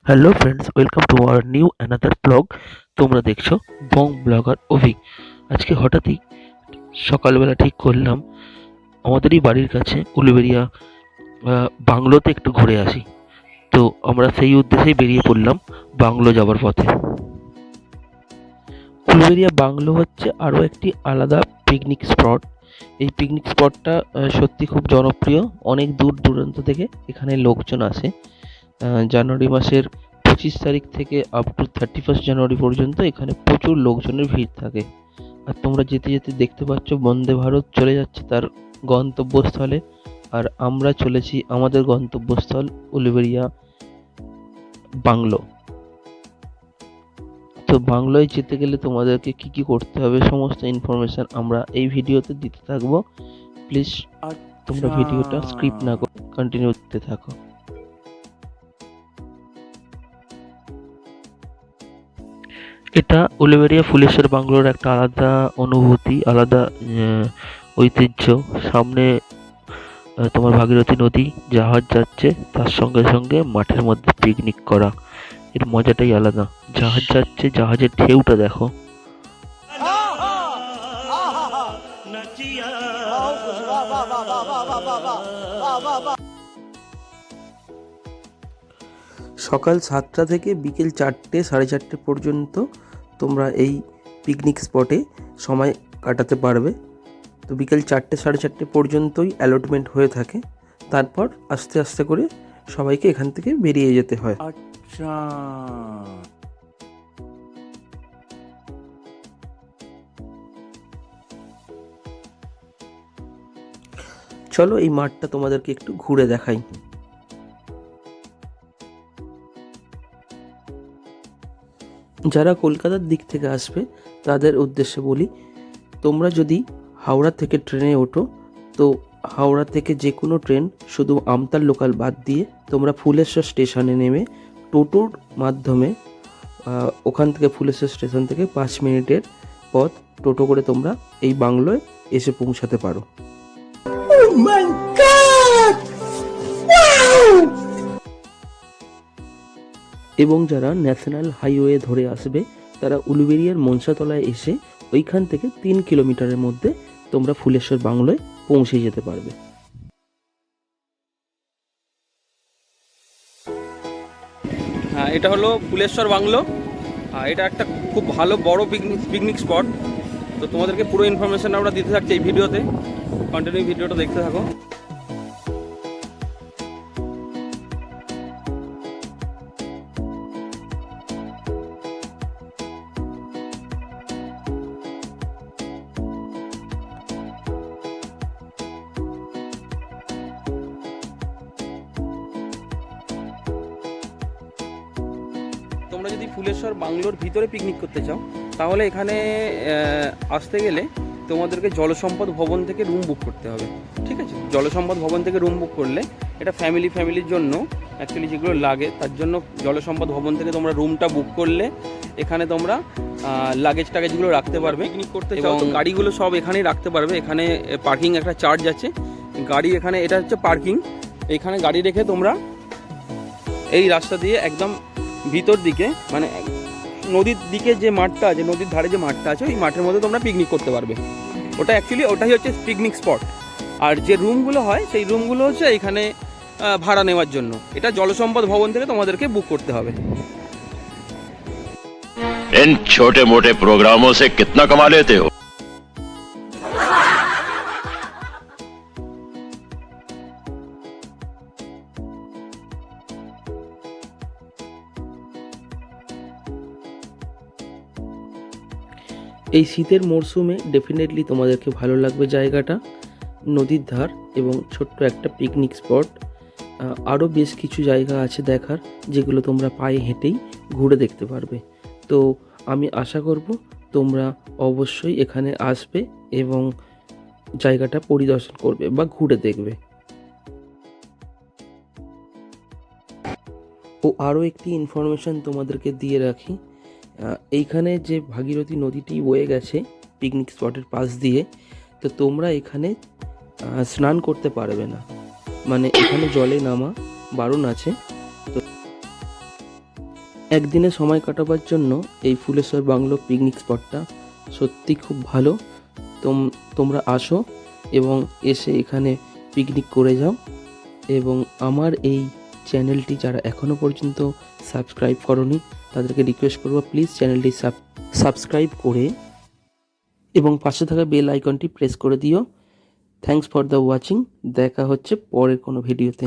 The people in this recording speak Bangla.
Hello friends, welcome to our new another blog. তোমরা দেখছো বং ব্লগার অভিক। আজকে হঠাৎই সকালবেলা ঠিক করলাম আমাদেরই বাড়ির কাছে উলুবেড়িয়া বাংলোতে একটু ঘুরে আসি। তো আমরা সেই উদ্দেশ্যেই বেরিয়ে পড়লাম বাংলো যাবার পথে। উলুবেড়িয়া বাংলো হচ্ছে আরও একটি আলাদা পিকনিক স্পট। এই পিকনিক স্পটটা সত্যি খুব জনপ্রিয়। অনেক দূর দূরান্ত থেকে এখানে লোকজন আসে। জানুয়ারি মাসের 25 তারিখ থেকে আপ টু 31 জানুয়ারি পর্যন্ত এখানে প্রচুর লোকজনের ভিড় থাকে। আর তোমরা যেতে যেতে দেখতে পাচ্ছ বন্দে ভারত চলে যাচ্ছে তার গন্তব্যস্থলে, আর আমরা চলেছি আমাদের গন্তব্যস্থল উলুবেড়িয়া বাংলো। তো বাংলোয় যেতে গেলে তোমাদেরকে কি কি করতে হবে সমস্ত ইনফরমেশন আমরা এই ভিডিওতে দিতে থাকবো। প্লিজ তোমরা ভিডিওটা স্কিপ না করে কন্টিনিউ করতে থাকো। এটা উলুবেড়িয়া ফুলেশ্বর বাংলোর একটা আলাদা অনুভূতি, আলাদা ঐতিহ্য। সামনে তোমার ভাগীরথী নদী, জাহাজ যাচ্ছে, তার সঙ্গে সঙ্গে মাঠের মধ্যে পিকনিক করা, এর মজাটাই আলাদা। জাহাজ যাচ্ছে, জাহাজের ঢেউটা দেখো। সকাল 7টা থেকে বিকেল 4টে, 4:30 পর্যন্ত তোমরা এই পিকনিক স্পটে সময় কাটাতে পারবে। তো বিকেল 4টে, 4:30 পর্যন্তই অ্যালটমেন্ট হয়ে থাকে। তারপর আস্তে আস্তে করে সবাইকে এখান থেকে বেরিয়ে যেতে হয়। আচ্ছা, চলো এই মাঠটা তোমাদেরকে একটু ঘুরে দেখাই। যারা কলকাতার দিক থেকে আসবে তাদের উদ্দেশ্যে বলি, তোমরা যদি হাওড়া থেকে ট্রেনে ওঠো, তো হাওড়া থেকে যে কোনো ট্রেন শুধু আমতার লোকাল বাদ দিয়ে তোমরা ফুলেশ্বর স্টেশনে নেমে টোটোর মাধ্যমে ওখান থেকে ফুলেশ্বর স্টেশন থেকে 5 মিনিটের পথ টোটো করে তোমরা এই বাংলোয় এসে পৌঁছাতে পারো। এবং যারা ন্যাশনাল হাইওয়ে ধরে আসবে তারা উলুবেড়িয়ার মনসাতলায় এসে ওইখান থেকে 3 কিলোমিটারের মধ্যে তোমরা ফুলেশ্বর বাংলোয় পৌঁছে যেতে পারবে। এটা হলো ফুলেশ্বর বাংলো। এটা একটা খুব ভালো বড় পিকনিক স্পট। তো তোমাদেরকে পুরো ইনফরমেশন আমরা দিতে থাকছি এই ভিডিওতে। কন্টিনিউ ভিডিওটা দেখতে থাকো। তোমরা যদি ফুলেশ্বর বাংলোর ভিতরে পিকনিক করতে চাও তাহলে এখানে আসতে গেলে তোমাদেরকে জলসম্পদ ভবন থেকে রুম বুক করতে হবে। ঠিক আছে, জলসম্পদ ভবন থেকে রুম বুক করলে এটা ফ্যামিলির জন্য অ্যাকচুয়ালি যেগুলো লাগে তার জন্য জলসম্পদ ভবন থেকে তোমরা রুমটা বুক করলে এখানে তোমরা লাগেজগুলো রাখতে পারবে। পিকনিক করতে চাও তো গাড়িগুলো সব এখানেই রাখতে পারবে। এখানে পার্কিং একটা চার্জ আছে, গাড়ি এখানে, এটা হচ্ছে পার্কিং। এখানে গাড়ি রেখে তোমরা এই রাস্তা দিয়ে একদম ভিতর দিকে, মানে নদীর দিকে যে মাঠটা আছে, নদীর ধারে যে মাঠটা আছে, ওই মাঠের মধ্যে তোমরা পিকনিক করতে পারবে। ওটা অ্যাকচুয়ালি ওটাই হচ্ছে পিকনিক স্পট। আর যে রুমগুলো হয় সেই রুমগুলো হচ্ছে এখানে ভাড়া নেওয়ার জন্য। এটা জলসম্পদ ভবন থেকে তোমাদেরকে বুক করতে হবে। इन छोटे मोटे प्रोग्रामों से कितना कमा लेते हो? এই শীতের মরশুমে ডেফিনেটলি তোমাদেরকে ভালো লাগবে জায়গাটা। নদীর ধার এবং ছোট্ট একটা পিকনিক স্পট। আরও বেশ কিছু জায়গা আছে দেখার, যেগুলো তোমরা পায়ে হেঁটেই ঘুরে দেখতে পারবে। তো আমি আশা করব তোমরা অবশ্যই এখানে আসবে এবং জায়গাটা পরিদর্শন করবে বা ঘুরে দেখবে। ও আরও একটি ইনফরমেশান তোমাদেরকে দিয়ে রাখি, এইখানে যে ভাগীরথী নদীটি বয়ে গেছে পিকনিক স্পটের পাশ দিয়ে, তো তোমরা এখানে স্নান করতে পারবে না, মানে এখানে জলে নামা বারণ আছে। তো একদিনে সময় কাটাবার জন্য এই ফুলেশ্বর বাংলো পিকনিক স্পটটা সত্যি খুব ভালো। তোমরা আসো এবং এসে এখানে পিকনিক করে যাও। এবং আমার এই চ্যানেলটি যারা এখনও পর্যন্ত সাবস্ক্রাইব করনি তাদেরকে রিকোয়েস্ট করবো প্লিজ চ্যানেলটি সাবস্ক্রাইব করে এবং পাশে থাকা বেল আইকনটি প্রেস করে দিও। Thanks for the watching. দেখা হচ্ছে পরের কোনো ভিডিওতে।